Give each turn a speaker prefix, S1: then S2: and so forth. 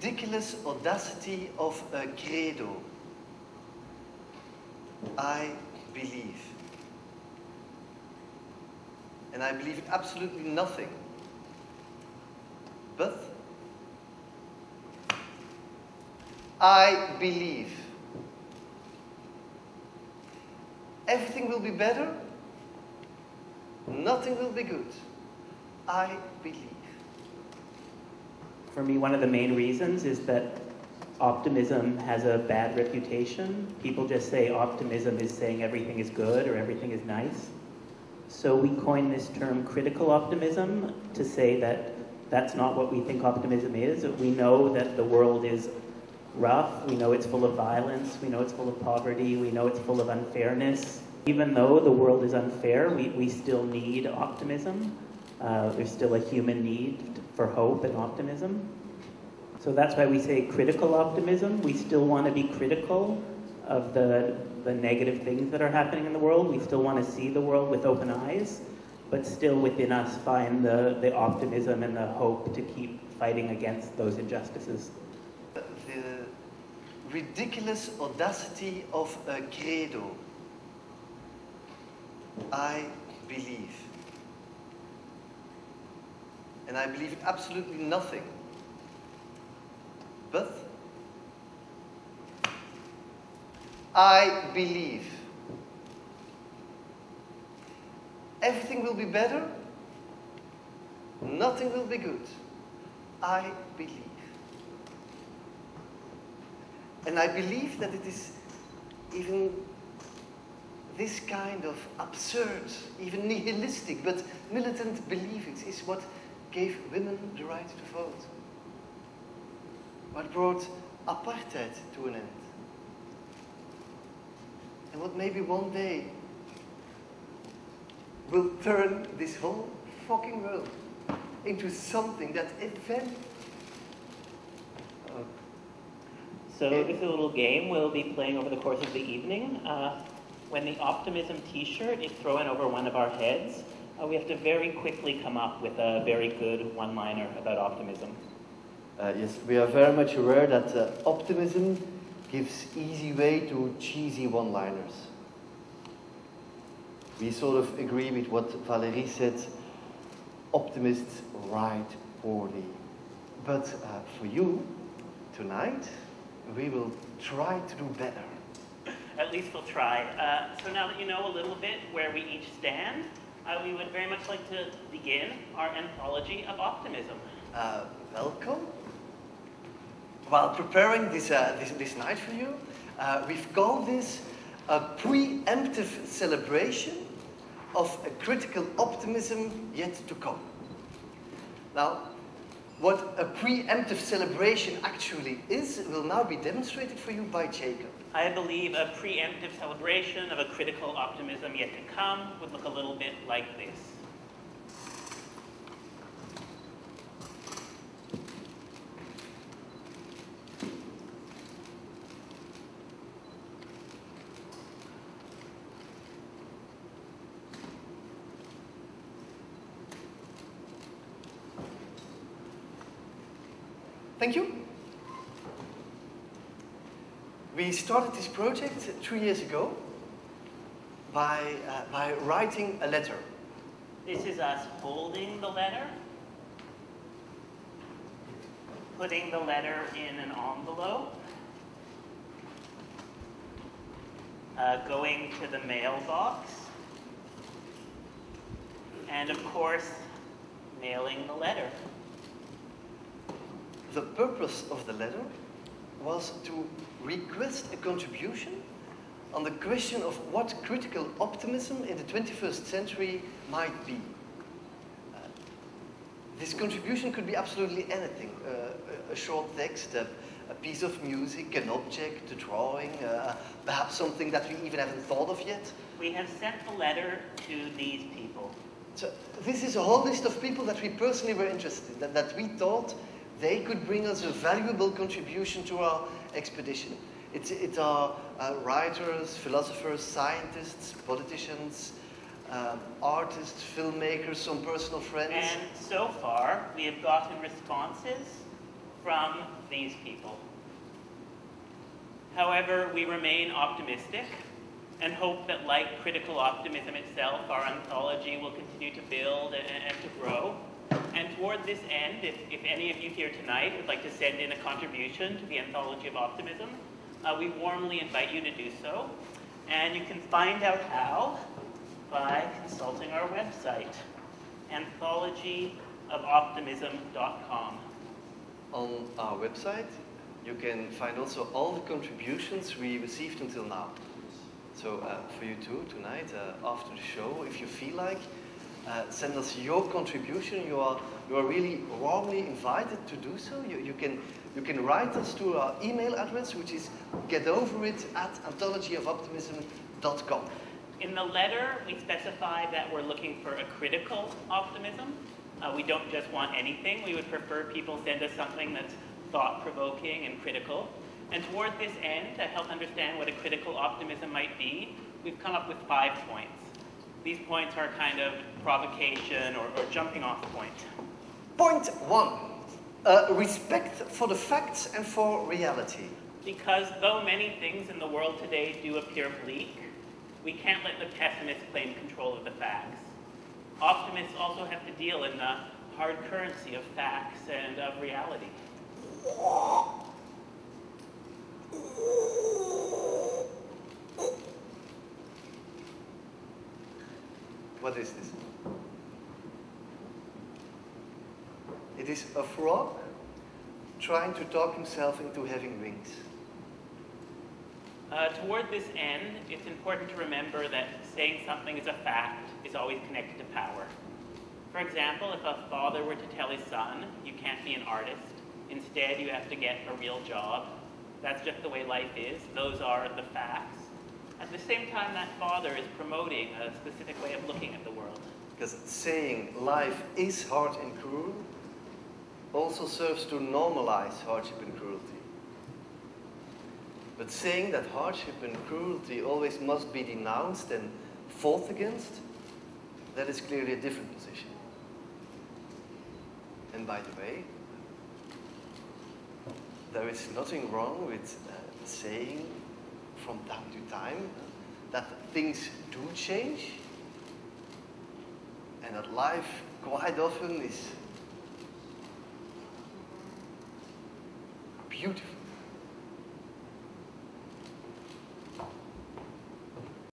S1: ridiculous audacity of a credo. I believe. And I believe in absolutely nothing. But I believe. Everything will be better. Nothing will be good. I believe.
S2: For me, one of the main reasons is that optimism has a bad reputation. People just say optimism is saying everything is good or everything is nice. So we coined this term critical optimism to say that that's not what we think optimism is. We know that the world is rough, we know it's full of violence, we know it's full of poverty, we know it's full of unfairness. Even though the world is unfair, we still need optimism. There's still a human need for hope and optimism. So that's why we say critical optimism. We still want to be critical of the negative things that are happening in the world. We still want to see the world with open eyes, but still within us find the optimism and the hope to keep fighting against those injustices.
S1: The ridiculous audacity of a credo. I believe. And I believe in absolutely nothing. But I believe. Everything will be better. Nothing will be good. I believe. And I believe that it is even this kind of absurd, even nihilistic, but militant beliefs is what gave women the right to vote. What brought apartheid to an end. And what maybe one day will turn this whole fucking world into something that eventually...
S2: So this is a little game we'll be playing over the course of the evening. When the optimism t-shirt is thrown over one of our heads, we have to very quickly come up with a very good one-liner about optimism.
S1: Yes, we are very much aware that optimism gives easy way to cheesy one-liners. We sort of agree with what Valérie said, optimists write poorly. But for you, tonight, we will try to do better.
S2: At least we'll try. So now that you know a little bit where we each stand, we would very much like to begin our anthology of optimism.
S1: Welcome. While preparing this night for you, we've called this a preemptive celebration of a critical optimism yet to come. Now, what a preemptive celebration actually is will now be demonstrated for you by Jacob.
S2: I believe a preemptive celebration of a critical optimism yet to come would look a little bit like this.
S1: Thank you. We started this project 3 years ago by writing a letter.
S2: This is us holding the letter, putting the letter in an envelope, going to the mailbox, and of course, mailing the letter.
S1: The purpose of the letter was to request a contribution on the question of what critical optimism in the 21st century might be. This contribution could be absolutely anything. A short text, a piece of music, an object, a drawing, perhaps something that we even haven't thought of yet.
S2: We have sent the letter to these people.
S1: So this is a whole list of people that we personally were interested in, that we thought they could bring us a valuable contribution to our expedition. It are writers, philosophers, scientists, politicians, artists, filmmakers, some personal friends.
S2: And so far, we have gotten responses from these people. However, we remain optimistic and hope that, like critical optimism itself, our anthology will continue to build and to grow. And toward this end, if any of you here tonight would like to send in a contribution to the Anthology of Optimism, we warmly invite you to do so. And you can find out how by consulting our website, anthologyofoptimism.com.
S1: On our website, you can find also all the contributions we received until now. So for you too, tonight, after the show, if you feel like, send us your contribution. You are really warmly invited to do so. You can write us to our email address, which is getoverit@anthologyofoptimism.com.
S2: In the letter, we specify that we're looking for a critical optimism. We don't just want anything. We would prefer people send us something that's thought-provoking and critical. And toward this end, to help understand what a critical optimism might be, we've come up with 5 points. These points are kind of provocation or jumping off point.
S1: Point 1, respect for the facts and for reality.
S2: Because though many things in the world today do appear bleak, we can't let the pessimists claim control of the facts. Optimists also have to deal in the hard currency of facts and of reality.
S1: What is this? It is a frog trying to talk himself into having wings.
S2: Toward this end, it's important to remember that saying something is a fact is always connected to power. For example, if a father were to tell his son, you can't be an artist, instead you have to get a real job, that's just the way life is, those are the facts. At the same time, that father is promoting a specific way of looking at the world.
S1: Because saying life is hard and cruel also serves to normalize hardship and cruelty. But saying that hardship and cruelty always must be denounced and fought against, that is clearly a different position. And by the way, there is nothing wrong with saying from time to time that things do change and that life quite often is beautiful.